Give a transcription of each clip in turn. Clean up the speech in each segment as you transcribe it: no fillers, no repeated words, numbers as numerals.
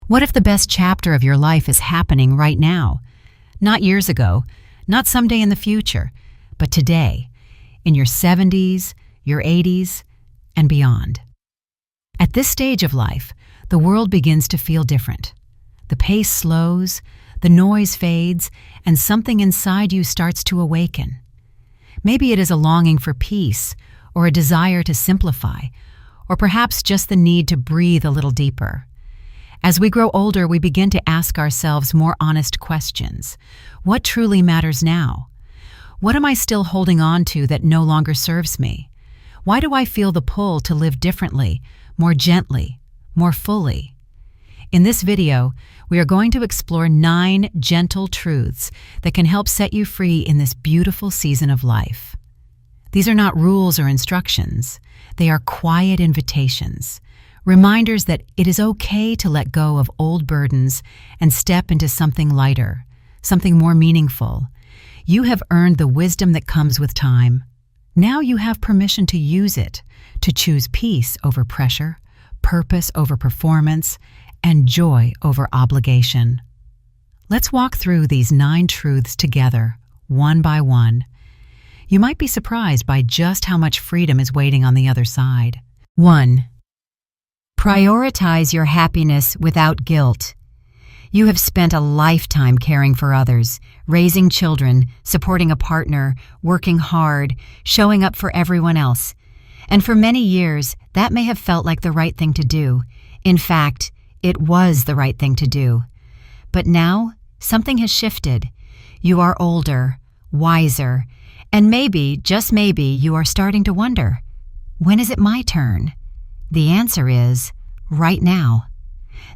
What if the best chapter of your life is happening right now? Not years ago, not someday in the future, but today, in your 70s, your 80s, and beyond. At this stage of life, the world begins to feel different. The pace slows, the noise fades, and something inside you starts to awaken. Maybe it is a longing for peace, or a desire to simplify, or perhaps just the need to breathe a little deeper. As we grow older, we begin to ask ourselves more honest questions. What truly matters now? What am I still holding on to that no longer serves me? Why do I feel the pull to live differently, more gently, more fully? In this video, we are going to explore 9 gentle truths that can help set you free in this beautiful season of life. These are not rules or instructions. They are quiet invitations, reminders that it is okay to let go of old burdens and step into something lighter, something more meaningful. You have earned the wisdom that comes with time. Now you have permission to use it, to choose peace over pressure, purpose over performance, and joy over obligation. Let's walk through these 9 truths together, one by one. You might be surprised by just how much freedom is waiting on the other side. 1. Prioritize your happiness without guilt. You have spent a lifetime caring for others, raising children, supporting a partner, working hard, showing up for everyone else. And for many years, that may have felt like the right thing to do. In fact, it was the right thing to do. But now, something has shifted. You are older, wiser, and maybe, just maybe, you are starting to wonder, when is it my turn? The answer is, right now.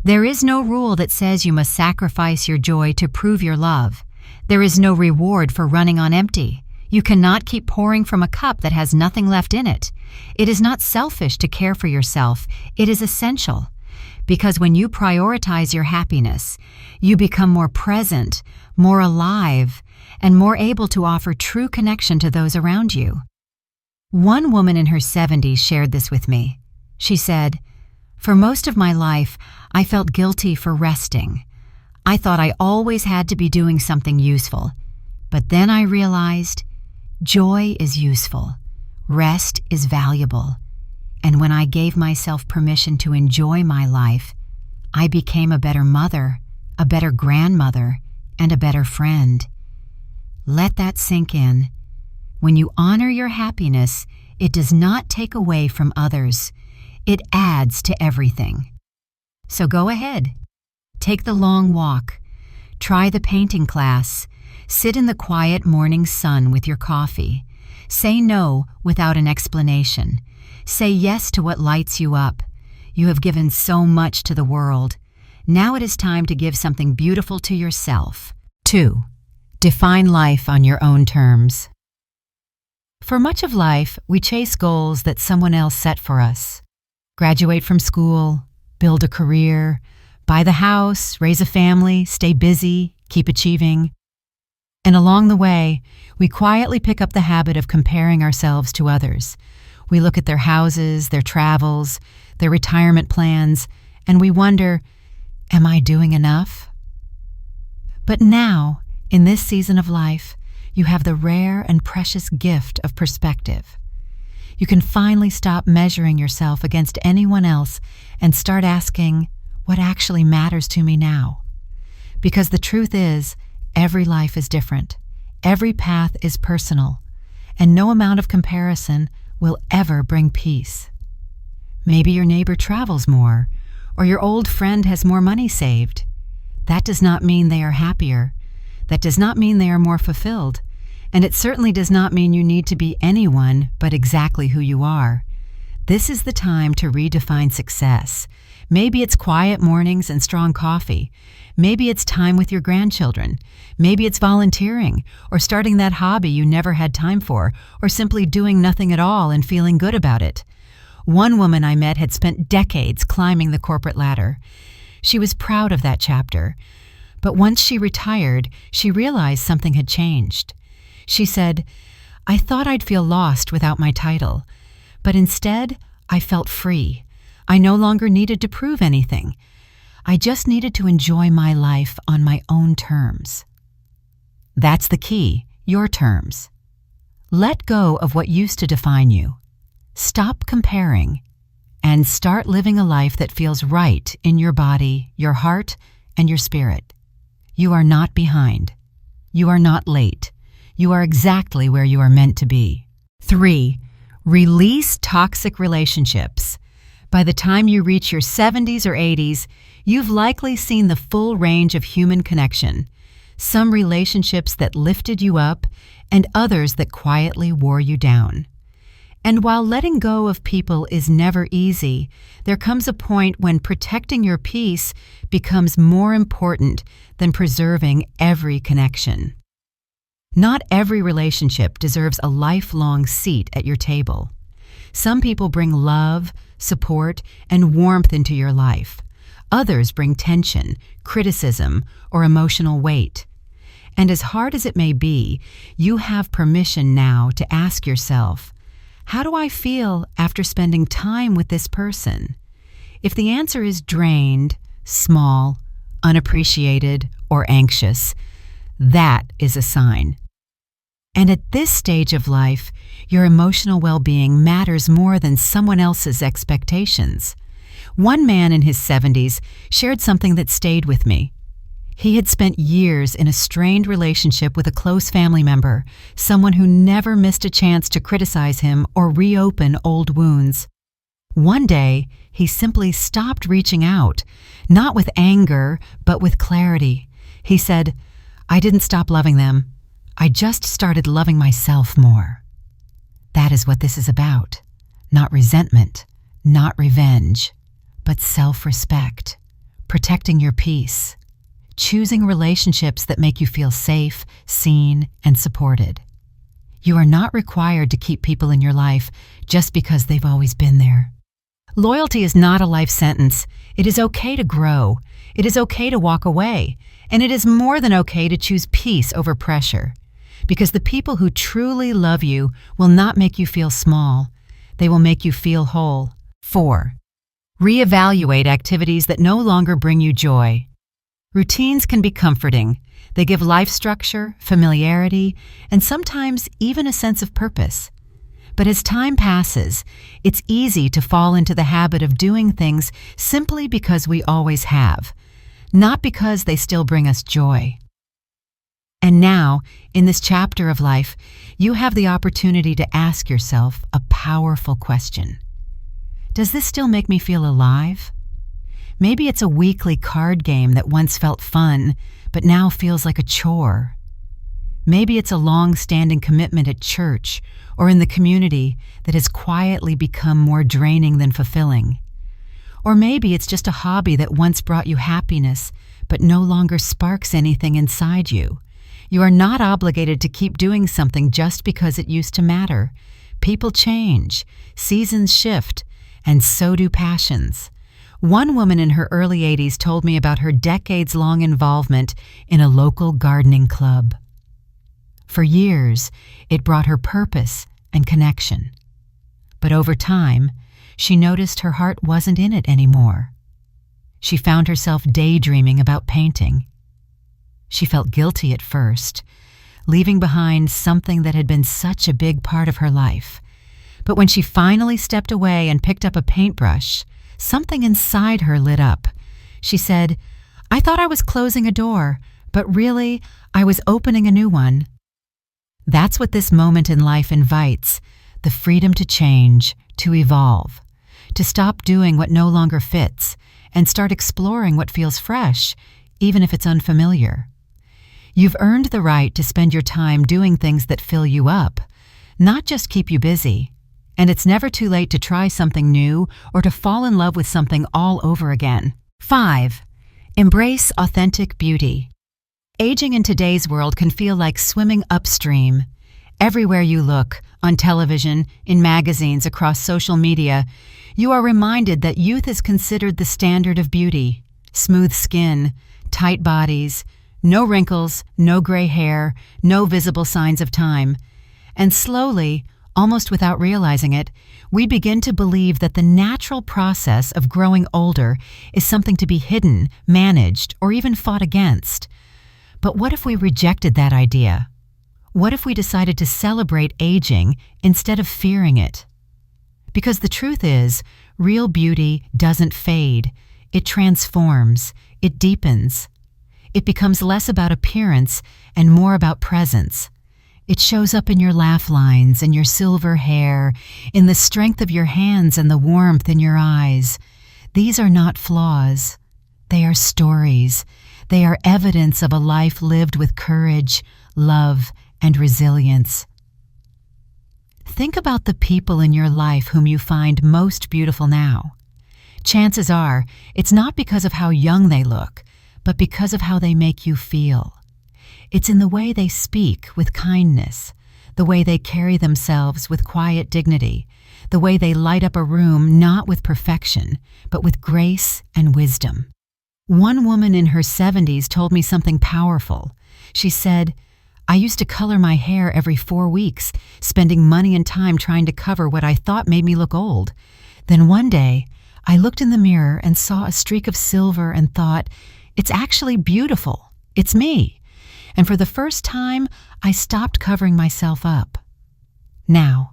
There is no rule that says you must sacrifice your joy to prove your love. There is no reward for running on empty. You cannot keep pouring from a cup that has nothing left in it. It is not selfish to care for yourself. It is essential. Because when you prioritize your happiness, you become more present, more alive, and more able to offer true connection to those around you. One woman in her 70s shared this with me. She said, "For most of my life, I felt guilty for resting. I thought I always had to be doing something useful. But then I realized joy is useful. Rest is valuable. And when I gave myself permission to enjoy my life, I became a better mother, a better grandmother, and a better friend." Let that sink in. When you honor your happiness, it does not take away from others. It adds to everything. So go ahead. Take the long walk. Try the painting class. Sit in the quiet morning sun with your coffee. Say no without an explanation. Say yes to what lights you up. You have given so much to the world. Now it is time to give something beautiful to yourself. 2. Define life on your own terms. For much of life, we chase goals that someone else set for us. Graduate from school, build a career, buy the house, raise a family, stay busy, keep achieving. And along the way, we quietly pick up the habit of comparing ourselves to others. We look at their houses, their travels, their retirement plans, and we wonder, am I doing enough? But now, in this season of life, you have the rare and precious gift of perspective. You can finally stop measuring yourself against anyone else and start asking, what actually matters to me now? Because the truth is, every life is different. Every path is personal, and no amount of comparison will ever bring peace. Maybe your neighbor travels more, or your old friend has more money saved. That does not mean they are happier. That does not mean they are more fulfilled. And it certainly does not mean you need to be anyone but exactly who you are. This is the time to redefine success. Maybe it's quiet mornings and strong coffee. Maybe it's time with your grandchildren. Maybe it's volunteering, or starting that hobby you never had time for, or simply doing nothing at all and feeling good about it. One woman I met had spent decades climbing the corporate ladder. She was proud of that chapter. But once she retired, she realized something had changed. She said, "I thought I'd feel lost without my title, but instead I felt free. I no longer needed to prove anything. I just needed to enjoy my life on my own terms. That's the key, your terms. Let go of what used to define you. Stop comparing and start living a life that feels right in your body, your heart, and your spirit. You are not behind. You are not late. You are exactly where you are meant to be. 3. Release toxic relationships. By the time you reach your 70s or 80s, you've likely seen the full range of human connection. Some relationships that lifted you up and others that quietly wore you down. And while letting go of people is never easy, there comes a point when protecting your peace becomes more important than preserving every connection. Not every relationship deserves a lifelong seat at your table. Some people bring love, support, and warmth into your life. Others bring tension, criticism, or emotional weight. And as hard as it may be, you have permission now to ask yourself, how do I feel after spending time with this person? If the answer is drained, small, unappreciated, or anxious, that is a sign. And at this stage of life, your emotional well-being matters more than someone else's expectations. One man in his 70s shared something that stayed with me. He had spent years in a strained relationship with a close family member, someone who never missed a chance to criticize him or reopen old wounds. One day, he simply stopped reaching out, not with anger, but with clarity. He said, "I didn't stop loving them. I just started loving myself more." That is what this is about. Not resentment, not revenge, but self-respect, protecting your peace, choosing relationships that make you feel safe, seen, and supported. You are not required to keep people in your life just because they've always been there. Loyalty is not a life sentence. It is okay to grow. It is okay to walk away. And it is more than okay to choose peace over pressure. Because the people who truly love you will not make you feel small. They will make you feel whole. 4. Reevaluate activities that no longer bring you joy. Routines can be comforting. They give life structure, familiarity, and sometimes even a sense of purpose. But as time passes, it's easy to fall into the habit of doing things simply because we always have, not because they still bring us joy. And now, in this chapter of life, you have the opportunity to ask yourself a powerful question. Does this still make me feel alive? Maybe it's a weekly card game that once felt fun, but now feels like a chore. Maybe it's a long-standing commitment at church or in the community that has quietly become more draining than fulfilling. Or maybe it's just a hobby that once brought you happiness, but no longer sparks anything inside you. You are not obligated to keep doing something just because it used to matter. People change, seasons shift, and so do passions. One woman in her early 80s told me about her decades-long involvement in a local gardening club. For years, it brought her purpose and connection. But over time, she noticed her heart wasn't in it anymore. She found herself daydreaming about painting. She felt guilty at first, leaving behind something that had been such a big part of her life. But when she finally stepped away and picked up a paintbrush, something inside her lit up. She said, "I thought I was closing a door, but really, I was opening a new one." That's what this moment in life invites, the freedom to change, to evolve, to stop doing what no longer fits, and start exploring what feels fresh, even if it's unfamiliar. You've earned the right to spend your time doing things that fill you up, not just keep you busy. And it's never too late to try something new or to fall in love with something all over again. 5. Embrace authentic beauty. Aging in today's world can feel like swimming upstream. Everywhere you look, on television, in magazines, across social media, you are reminded that youth is considered the standard of beauty. Smooth skin, tight bodies, no wrinkles, no gray hair, no visible signs of time. And slowly, almost without realizing it, we begin to believe that the natural process of growing older is something to be hidden, managed, or even fought against. But what if we rejected that idea? What if we decided to celebrate aging instead of fearing it? Because the truth is, real beauty doesn't fade. It transforms. It deepens. It becomes less about appearance and more about presence. It shows up in your laugh lines, in your silver hair, in the strength of your hands and the warmth in your eyes. These are not flaws. They are stories. They are evidence of a life lived with courage, love, and resilience. Think about the people in your life whom you find most beautiful now. Chances are, it's not because of how young they look, but because of how they make you feel. It's in the way they speak with kindness, the way they carry themselves with quiet dignity, the way they light up a room not with perfection, but with grace and wisdom. One woman in her 70s told me something powerful. She said, "I used to color my hair every 4 weeks, spending money and time trying to cover what I thought made me look old. Then one day, I looked in the mirror and saw a streak of silver and thought, it's actually beautiful. It's me. And for the first time, I stopped covering myself up." Now,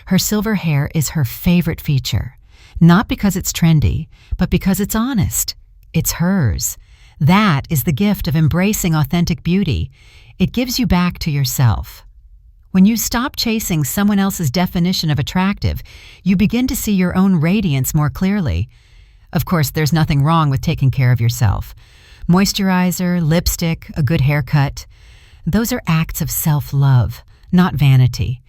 her silver hair is her favorite feature, not because it's trendy, but because it's honest. It's hers. That is the gift of embracing authentic beauty. It gives you back to yourself. When you stop chasing someone else's definition of attractive, you begin to see your own radiance more clearly. Of course, there's nothing wrong with taking care of yourself. Moisturizer, lipstick, a good haircut. Those are acts of self-love, not vanity.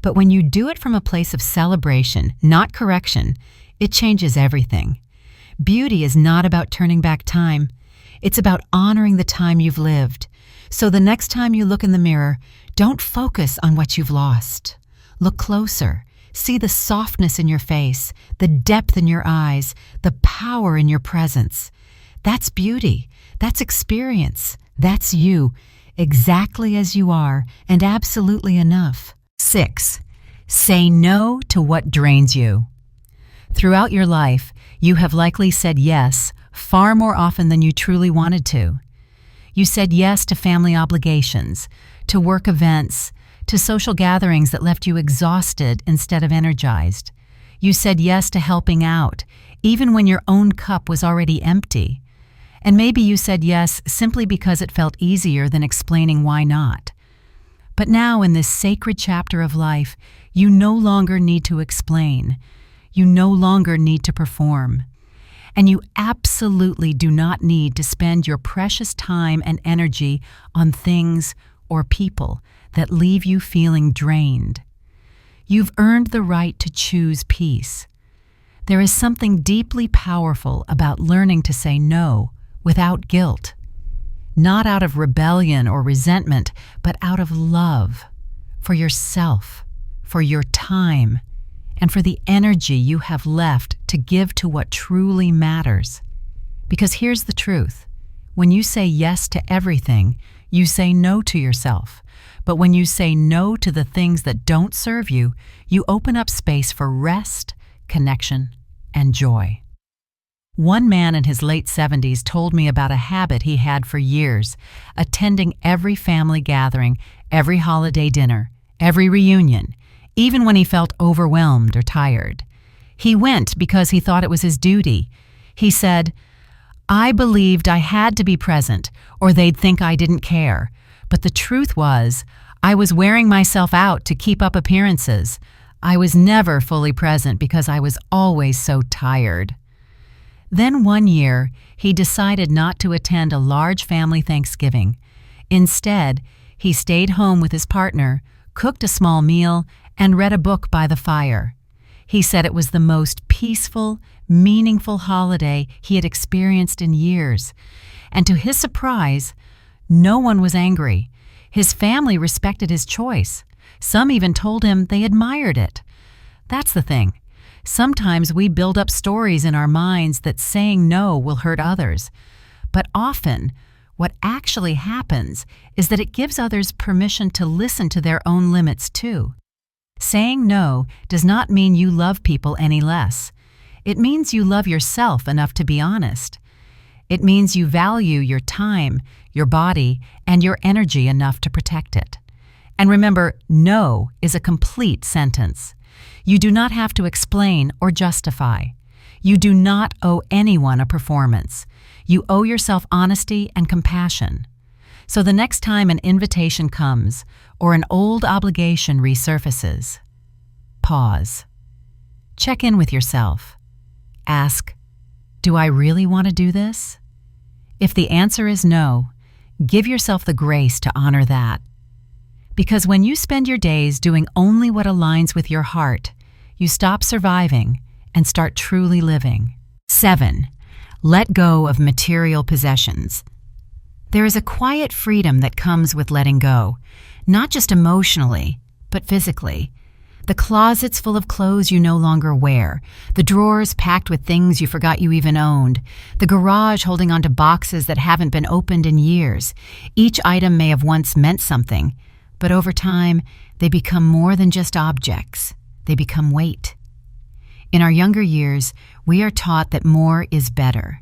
But when you do it from a place of celebration, not correction, it changes everything. Beauty is not about turning back time. It's about honoring the time you've lived. So the next time you look in the mirror, don't focus on what you've lost. Look closer. See the softness in your face, the depth in your eyes, the power in your presence. That's beauty. That's experience. That's you, exactly as you are, and absolutely enough. 6. Say no to what drains you. Throughout your life, you have likely said yes far more often than you truly wanted to. You said yes to family obligations, to work events, to social gatherings that left you exhausted instead of energized. You said yes to helping out, even when your own cup was already empty. And maybe you said yes simply because it felt easier than explaining why not. But now in this sacred chapter of life, you no longer need to explain. You no longer need to perform. And you absolutely do not need to spend your precious time and energy on things or people that leave you feeling drained. You've earned the right to choose peace. There is something deeply powerful about learning to say no without guilt, not out of rebellion or resentment, but out of love for yourself, for your time, and for the energy you have left to give to what truly matters. Because here's the truth. When you say yes to everything, you say no to yourself. But when you say no to the things that don't serve you, you open up space for rest, connection, and joy. One man in his late 70s told me about a habit he had for years, attending every family gathering, every holiday dinner, every reunion, even when he felt overwhelmed or tired. He went because he thought it was his duty. He said, "I believed I had to be present or they'd think I didn't care. But the truth was, I was wearing myself out to keep up appearances. I was never fully present because I was always so tired." Then one year, he decided not to attend a large family Thanksgiving. Instead, he stayed home with his partner, cooked a small meal, and read a book by the fire. He said it was the most peaceful, meaningful holiday he had experienced in years. And to his surprise, no one was angry. His family respected his choice. Some even told him they admired it. That's the thing. Sometimes we build up stories in our minds that saying no will hurt others. But often, what actually happens is that it gives others permission to listen to their own limits too. Saying no does not mean you love people any less. It means you love yourself enough to be honest. It means you value your time, your body, and your energy enough to protect it. And remember, no is a complete sentence. You do not have to explain or justify. You do not owe anyone a performance. You owe yourself honesty and compassion. So the next time an invitation comes or an old obligation resurfaces, pause. Check in with yourself. Ask, do I really want to do this? If the answer is no, give yourself the grace to honor that. Because when you spend your days doing only what aligns with your heart, you stop surviving and start truly living. 7. Let go of material possessions. There is a quiet freedom that comes with letting go, not just emotionally, but physically. The closets full of clothes you no longer wear, the drawers packed with things you forgot you even owned, the garage holding onto boxes that haven't been opened in years. Each item may have once meant something, but over time, they become more than just objects. They become weight. In our younger years, we are taught that more is better.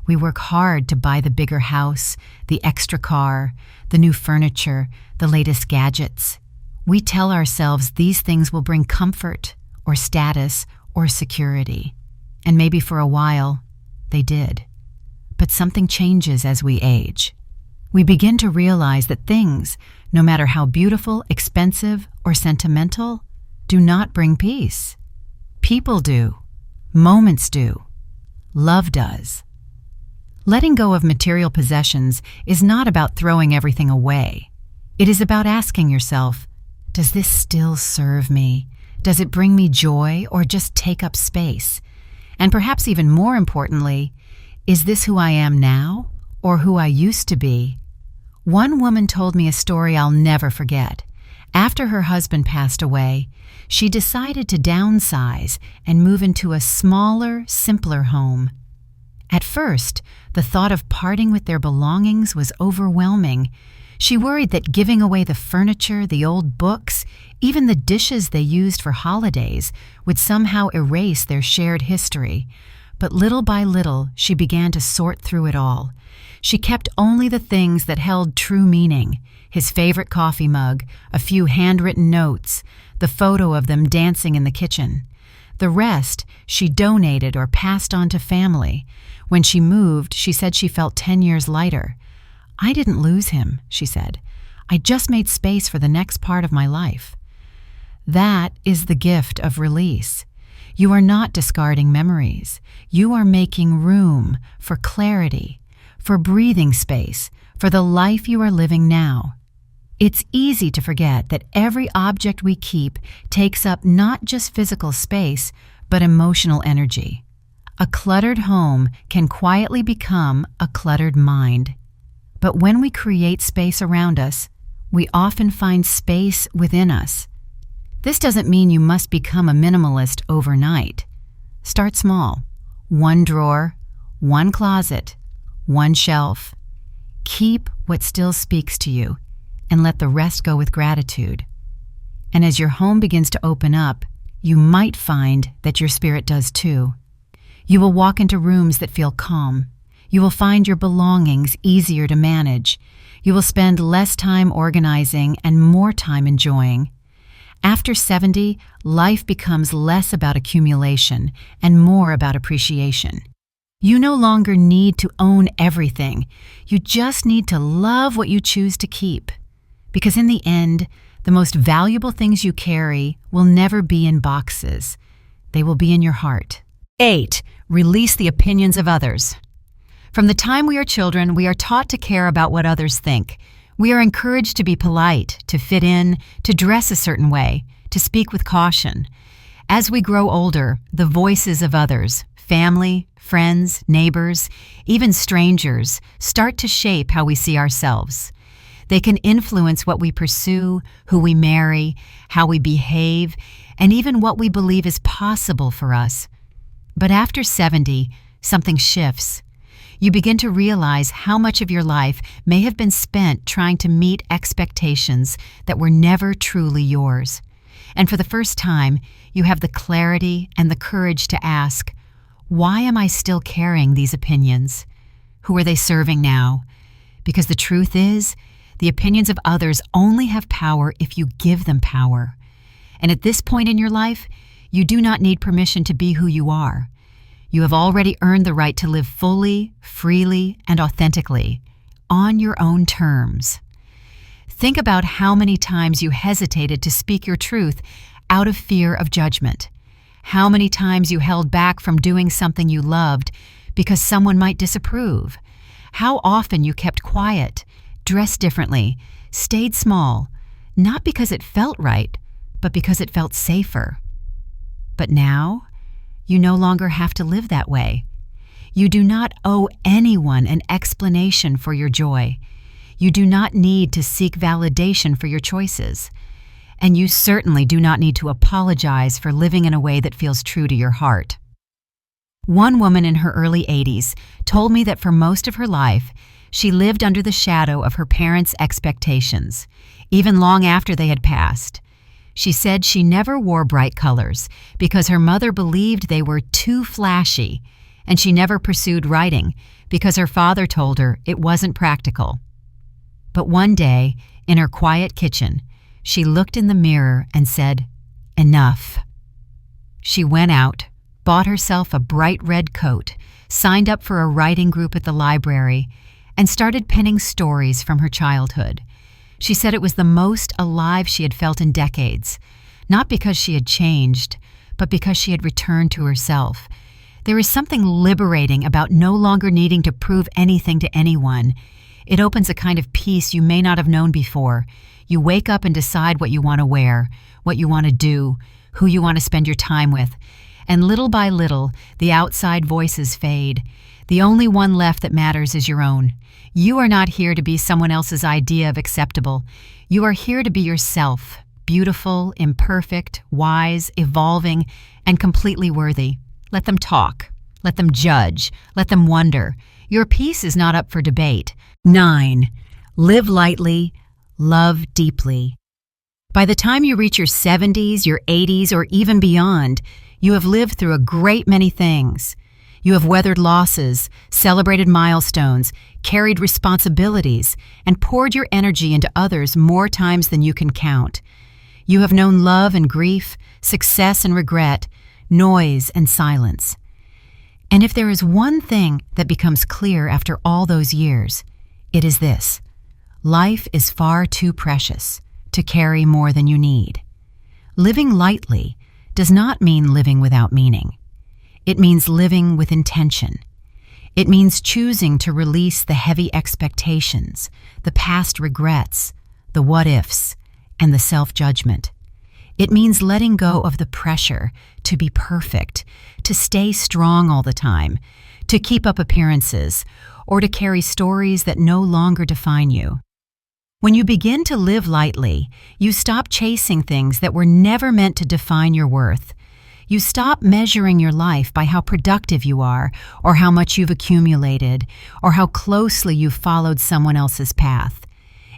We work hard to buy the bigger house, the extra car, the new furniture, the latest gadgets. We tell ourselves these things will bring comfort or status or security. And maybe for a while, they did. But something changes as we age. We begin to realize that things, no matter how beautiful, expensive, or sentimental, do not bring peace. People do. Moments do. Love does. Letting go of material possessions is not about throwing everything away. It is about asking yourself, does this still serve me? Does it bring me joy or just take up space? And perhaps even more importantly, is this who I am now or who I used to be? One woman told me a story I'll never forget. After her husband passed away, she decided to downsize and move into a smaller, simpler home. At first, the thought of parting with their belongings was overwhelming. She worried that giving away the furniture, the old books, even the dishes they used for holidays would somehow erase their shared history. But little by little, she began to sort through it all. She kept only the things that held true meaning: his favorite coffee mug, a few handwritten notes, the photo of them dancing in the kitchen. The rest she donated or passed on to family. When she moved, she said she felt 10 years lighter. I didn't lose him, she said. I just made space for the next part of my life. That is the gift of release. You are not discarding memories. You are making room for clarity, for breathing space, for the life you are living now. It's easy to forget that every object we keep takes up not just physical space, but emotional energy. A cluttered home can quietly become a cluttered mind. But when we create space around us, we often find space within us. This doesn't mean you must become a minimalist overnight. Start small. One drawer, one closet, one shelf. Keep what still speaks to you, and let the rest go with gratitude. And as your home begins to open up, you might find that your spirit does too. You will walk into rooms that feel calm. You will find your belongings easier to manage. You will spend less time organizing and more time enjoying. After 70, life becomes less about accumulation and more about appreciation. You no longer need to own everything. You just need to love what you choose to keep. Because in the end, the most valuable things you carry will never be in boxes. They will be in your heart. 8. Release the opinions of others. From the time we are children, we are taught to care about what others think. We are encouraged to be polite, to fit in, to dress a certain way, to speak with caution. As we grow older, the voices of others, family, friends, neighbors, even strangers, start to shape how we see ourselves. They can influence what we pursue, who we marry, how we behave, and even what we believe is possible for us. But after 70, something shifts. You begin to realize how much of your life may have been spent trying to meet expectations that were never truly yours. And for the first time, you have the clarity and the courage to ask, why am I still carrying these opinions? Who are they serving now? Because the truth is, the opinions of others only have power if you give them power. And at this point in your life, you do not need permission to be who you are. You have already earned the right to live fully, freely, and authentically, on your own terms. Think about how many times you hesitated to speak your truth out of fear of judgment. How many times you held back from doing something you loved because someone might disapprove. How often you kept quiet, dressed differently, stayed small, not because it felt right, but because it felt safer. But now, you no longer have to live that way. You do not owe anyone an explanation for your joy. You do not need to seek validation for your choices. And you certainly do not need to apologize for living in a way that feels true to your heart. One woman in her early 80s told me that for most of her life, she lived under the shadow of her parents' expectations, even long after they had passed. She said she never wore bright colors because her mother believed they were too flashy, and she never pursued writing because her father told her it wasn't practical. But one day, in her quiet kitchen, she looked in the mirror and said, "Enough." She went out, bought herself a bright red coat, signed up for a writing group at the library, and started penning stories from her childhood. She said it was the most alive she had felt in decades, not because she had changed, but because she had returned to herself. There is something liberating about no longer needing to prove anything to anyone. It opens a kind of peace you may not have known before. You wake up and decide what you want to wear, what you want to do, who you want to spend your time with. And little by little, the outside voices fade. The only one left that matters is your own. You are not here to be someone else's idea of acceptable. You are here to be yourself, beautiful, imperfect, wise, evolving, and completely worthy. Let them talk. Let them judge. Let them wonder. Your peace is not up for debate. 9. Live lightly, love deeply. By the time you reach your 70s, your 80s, or even beyond, you have lived through a great many things. You have weathered losses, celebrated milestones, carried responsibilities, and poured your energy into others more times than you can count. You have known love and grief, success and regret, noise and silence. And if there is one thing that becomes clear after all those years, it is this: life is far too precious to carry more than you need. Living lightly does not mean living without meaning. It means living with intention. It means choosing to release the heavy expectations, the past regrets, the what-ifs, and the self-judgment. It means letting go of the pressure to be perfect, to stay strong all the time, to keep up appearances, or to carry stories that no longer define you. When you begin to live lightly, you stop chasing things that were never meant to define your worth. You stop measuring your life by how productive you are, or how much you've accumulated, or how closely you've followed someone else's path.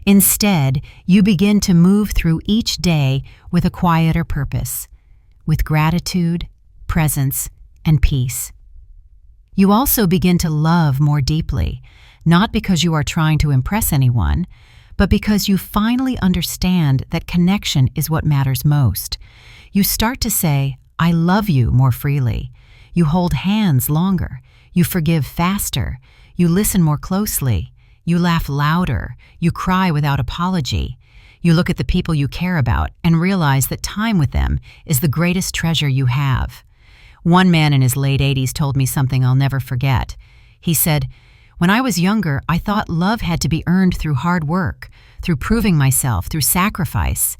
Instead, you begin to move through each day with a quieter purpose, with gratitude, presence, and peace. You also begin to love more deeply, not because you are trying to impress anyone, but because you finally understand that connection is what matters most. You start to say, "I love you" more freely. You hold hands longer. You forgive faster. You listen more closely. You laugh louder. You cry without apology. You look at the people you care about and realize that time with them is the greatest treasure you have. One man in his late 80s told me something I'll never forget. He said, "When I was younger, I thought love had to be earned through hard work, through proving myself, through sacrifice.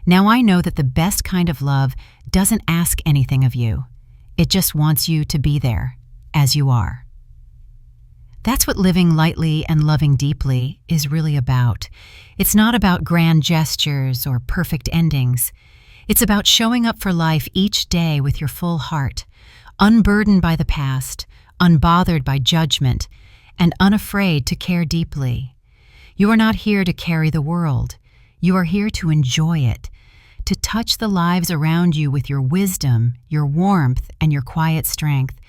Now I know that the best kind of love doesn't ask anything of you. It just wants you to be there, as you are." That's what living lightly and loving deeply is really about. It's not about grand gestures or perfect endings. It's about showing up for life each day with your full heart, unburdened by the past, unbothered by judgment, and unafraid to care deeply. You are not here to carry the world. You are here to enjoy it, to touch the lives around you with your wisdom, your warmth, and your quiet strength.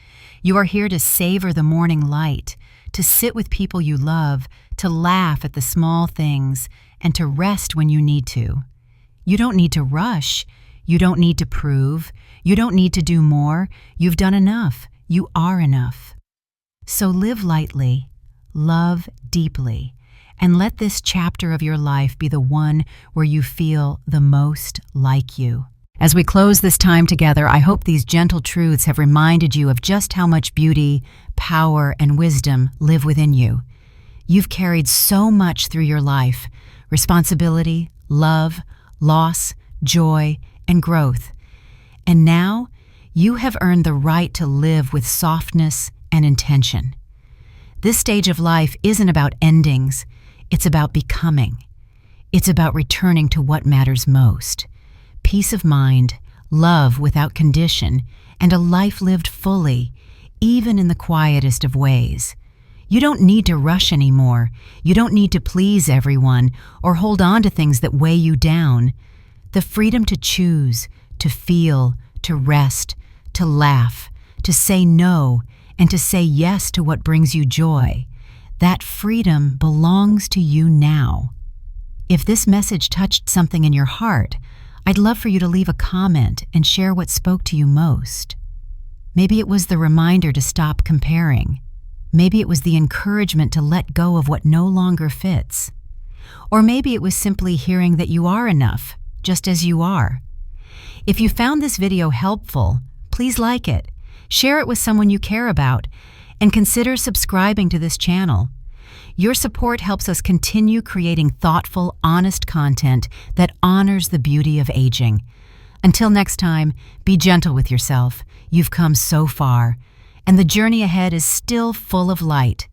You are here to savor the morning light, to sit with people you love, to laugh at the small things, and to rest when you need to. You don't need to rush. You don't need to prove. You don't need to do more. You've done enough. You are enough. So live lightly, love deeply, and let this chapter of your life be the one where you feel the most like you. As we close this time together, I hope these gentle truths have reminded you of just how much beauty, power, and wisdom live within you. You've carried so much through your life: responsibility, love, loss, joy, and growth. And now, you have earned the right to live with softness and intention. This stage of life isn't about endings, it's about becoming. It's about returning to what matters most: peace of mind, love without condition, and a life lived fully, even in the quietest of ways. You don't need to rush anymore. You don't need to please everyone or hold on to things that weigh you down. The freedom to choose, to feel, to rest, to laugh, to say no, and to say yes to what brings you joy, that freedom belongs to you now. If this message touched something in your heart, I'd love for you to leave a comment and share what spoke to you most. Maybe it was the reminder to stop comparing. Maybe it was the encouragement to let go of what no longer fits. Or maybe it was simply hearing that you are enough, just as you are. If you found this video helpful, please like it, share it with someone you care about, and consider subscribing to this channel. Your support helps us continue creating thoughtful, honest content that honors the beauty of aging. Until next time, be gentle with yourself. You've come so far, and the journey ahead is still full of light.